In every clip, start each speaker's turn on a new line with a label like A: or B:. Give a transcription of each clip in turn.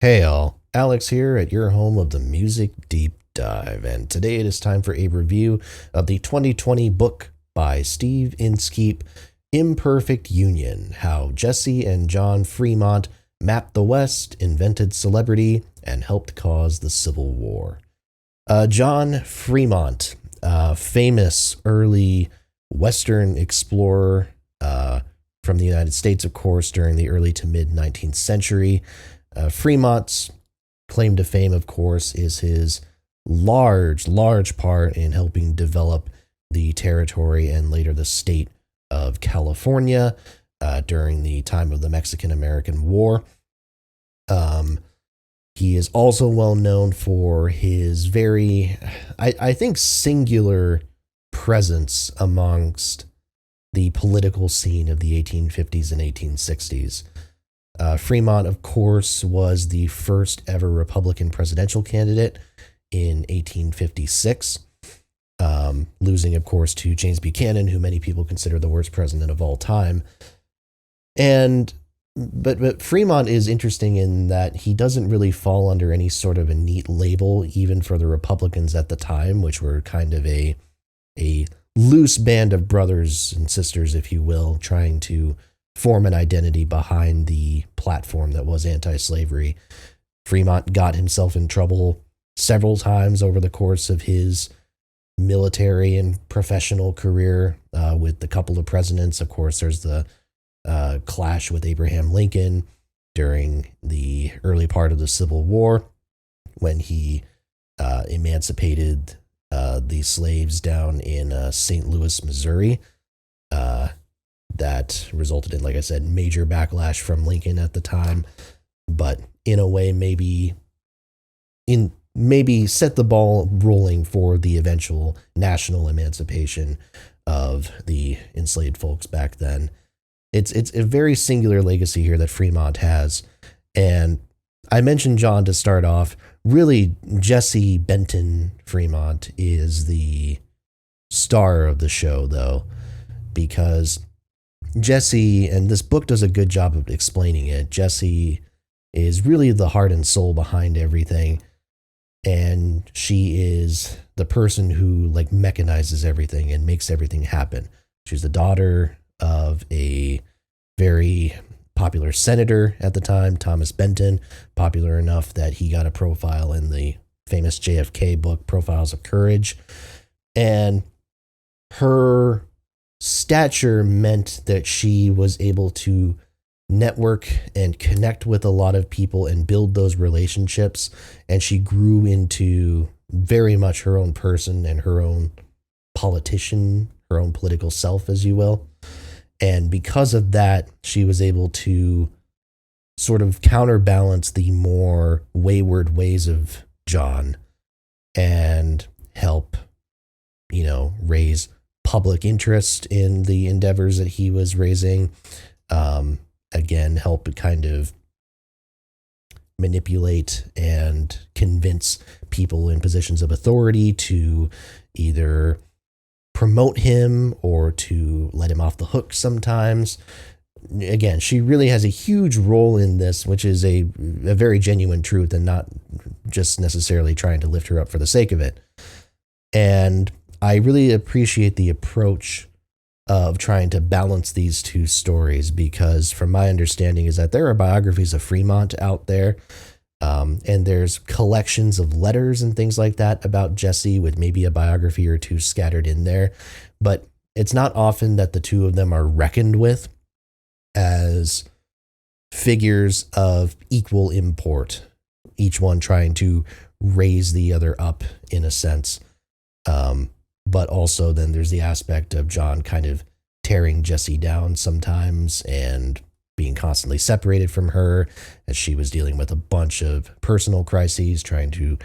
A: Hey all, Alex here at your home of the Music Deep Dive, and today it is time for a review of the 2020 book by Steve Inskeep, Imperfect Union: How Jesse and John Fremont Mapped the West, Invented Celebrity, and Helped Cause the Civil War. John Fremont, famous early Western explorer from the United States, of course, during the early to mid 19th century. Fremont's claim to fame, of course, is his large part in helping develop the territory and later the state of California during the time of the Mexican-American War. He is also well known for his very, I think, singular presence amongst the political scene of the 1850s and 1860s. Fremont, of course, was the first ever Republican presidential candidate in 1856, losing, of course, to James Buchanan, who many people consider the worst president of all time. But Fremont is interesting in that he doesn't really fall under any sort of a neat label, even for the Republicans at the time, which were kind of a loose band of brothers and sisters, if you will, trying to form an identity behind the platform that was anti-slavery. Fremont got himself in trouble several times over the course of his military and professional career with a couple of presidents. Of course, there's the clash with Abraham Lincoln during the early part of the Civil War when he emancipated the slaves down in St. Louis, Missouri. That resulted in, like I said, major backlash from Lincoln at the time, but in a way maybe set the ball rolling for the eventual national emancipation of the enslaved folks back then. It's a very singular legacy here that Fremont has, and I mentioned John to start off. Really, Jesse Benton Fremont is the star of the show, though, because Jesse, and this book does a good job of explaining it, Jesse is really the heart and soul behind everything, and she is the person who like mechanizes everything and makes everything happen. She's the daughter of a very popular senator at the time, Thomas Benton, popular enough that he got a profile in the famous JFK book, Profiles of Courage. And her stature meant that she was able to network and connect with a lot of people and build those relationships. And she grew into very much her own person and her own politician, her own political self, as you will. And because of that, she was able to sort of counterbalance the more wayward ways of John and help, raise public interest in the endeavors that he was raising. Again, help kind of manipulate and convince people in positions of authority to either promote him or to let him off the hook sometimes. Again, she really has a huge role in this, which is a very genuine truth and not just necessarily trying to lift her up for the sake of it. And I really appreciate the approach of trying to balance these two stories, because from my understanding is that there are biographies of Fremont out there, and there's collections of letters and things like that about Jesse with maybe a biography or two scattered in there, but it's not often that the two of them are reckoned with as figures of equal import, each one trying to raise the other up in a sense. But also then there's the aspect of John kind of tearing Jesse down sometimes and being constantly separated from her as she was dealing with a bunch of personal crises, trying to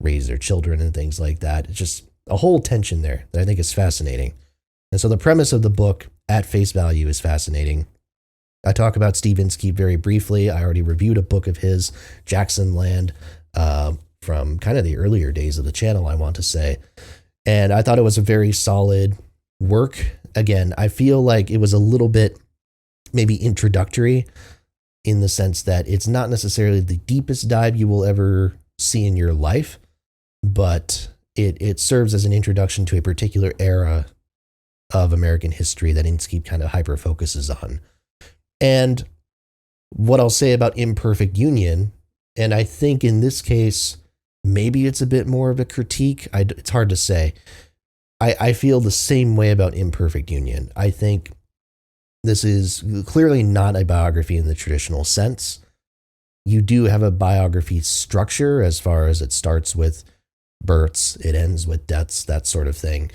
A: raise their children and things like that. It's just a whole tension there that I think is fascinating. And so the premise of the book at face value is fascinating. I talk about Steve Inskeep very briefly. I already reviewed a book of his, Jackson Land, from kind of the earlier days of the channel, I want to say. And I thought it was a very solid work. Again, I feel like it was a little bit maybe introductory in the sense that it's not necessarily the deepest dive you will ever see in your life, but it serves as an introduction to a particular era of American history that Inskeep kind of hyper focuses on. And what I'll say about Imperfect Union, and I think in this case, maybe it's a bit more of a critique. It's hard to say. I feel the same way about Imperfect Union. I think this is clearly not a biography in the traditional sense. You do have a biography structure as far as it starts with births, it ends with deaths, that sort of thing.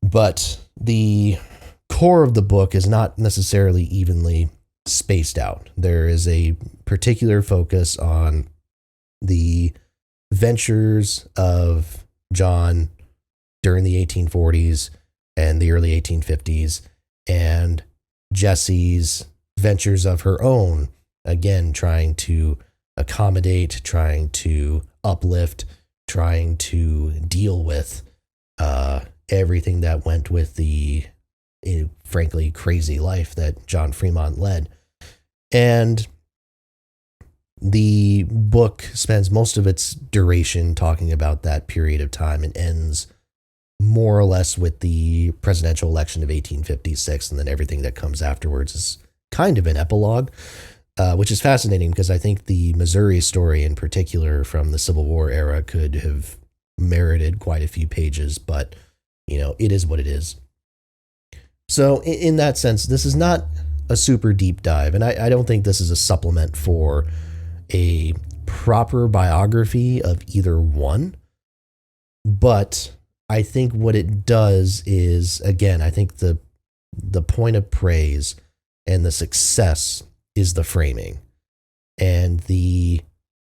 A: But the core of the book is not necessarily evenly spaced out. There is a particular focus on the ventures of John during the 1840s and the early 1850s, and Jessie's ventures of her own, again, trying to accommodate, trying to uplift, trying to deal with everything that went with the frankly crazy life that John Fremont led. And the book spends most of its duration talking about that period of time and ends more or less with the presidential election of 1856, and then everything that comes afterwards is kind of an epilogue, which is fascinating because I think the Missouri story in particular from the Civil War era could have merited quite a few pages, but, it is what it is. So in that sense, this is not a super deep dive, and I don't think this is a supplement for a proper biography of either one, but I think what it does is, again, I think the point of praise and the success is the framing and the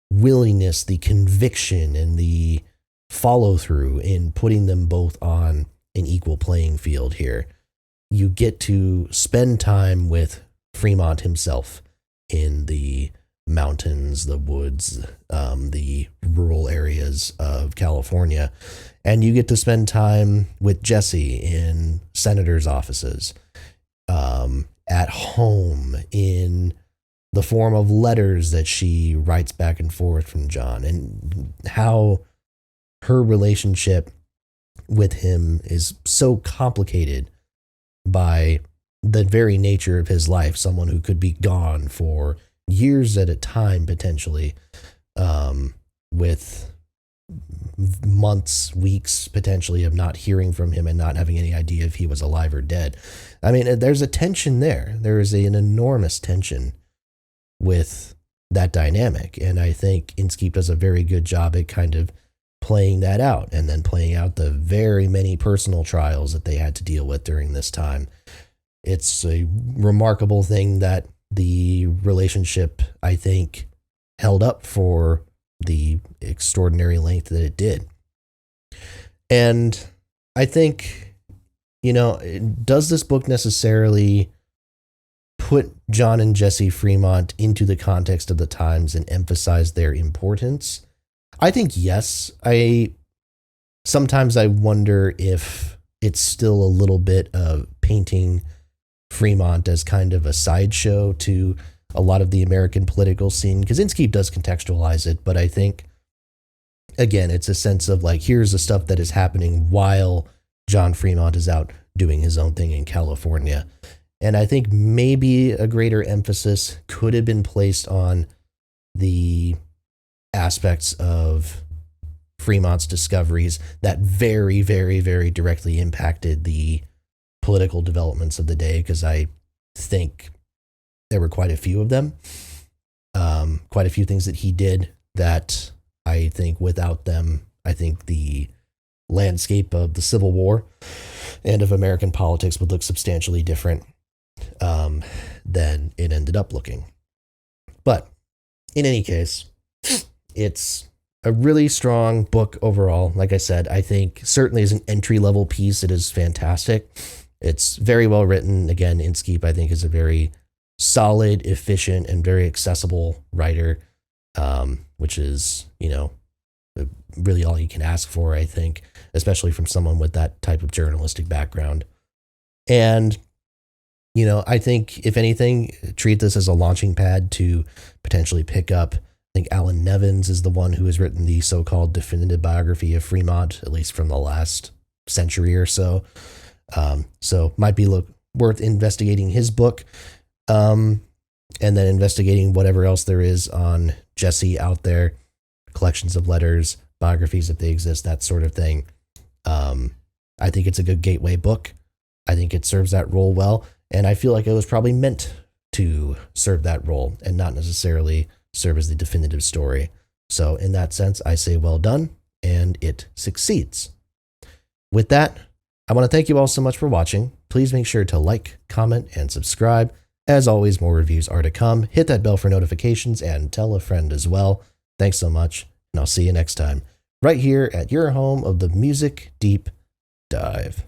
A: willingness, the conviction, and the follow through in putting them both on an equal playing field here. You get to spend time with Fremont himself in the mountains, the woods, the rural areas of California. And you get to spend time with Jessie in senators' offices, at home, in the form of letters that she writes back and forth from John, and how her relationship with him is so complicated by the very nature of his life, someone who could be gone for years at a time, potentially, with months, weeks, potentially, of not hearing from him and not having any idea if he was alive or dead. I mean, there's a tension there. There is an enormous tension with that dynamic. And I think Inskeep does a very good job at kind of playing that out and then playing out the very many personal trials that they had to deal with during this time. It's a remarkable thing that the relationship, I think, held up for the extraordinary length that it did. And I think, does this book necessarily put John and Jessie Fremont into the context of the times and emphasize their importance? I think yes. Sometimes I wonder if it's still a little bit of painting Fremont as kind of a sideshow to a lot of the American political scene, because Inskeep does contextualize it, but I think, again, it's a sense of like, here's the stuff that is happening while John Fremont is out doing his own thing in California. And I think maybe a greater emphasis could have been placed on the aspects of Fremont's discoveries that very, very, very directly impacted the political developments of the day, because I think there were quite a few of them, quite a few things that he did that I think without them, I think the landscape of the Civil War and of American politics would look substantially different than it ended up looking. But in any case, it's a really strong book overall. Like I said, I think certainly as an entry-level piece, it is fantastic. It's very well written. Again, Inskeep, I think, is a very solid, efficient, and very accessible writer, which is, really all you can ask for, I think, especially from someone with that type of journalistic background. And You know, I think if anything, treat this as a launching pad to potentially pick up. I think Alan Nevins is the one who has written the so-called definitive biography of Fremont, at least from the last century or so. So might be worth investigating his book, and then investigating whatever else there is on Jesse out there, collections of letters, biographies if they exist, that sort of thing. I think it's a good gateway book. I think it serves that role well. And I feel like it was probably meant to serve that role and not necessarily serve as the definitive story. So in that sense, I say well done, and it succeeds. With that, I want to thank you all so much for watching. Please make sure to like, comment, and subscribe. As always, more reviews are to come. Hit that bell for notifications and tell a friend as well. Thanks so much, and I'll see you next time, right here at your home of the Music Deep Dive.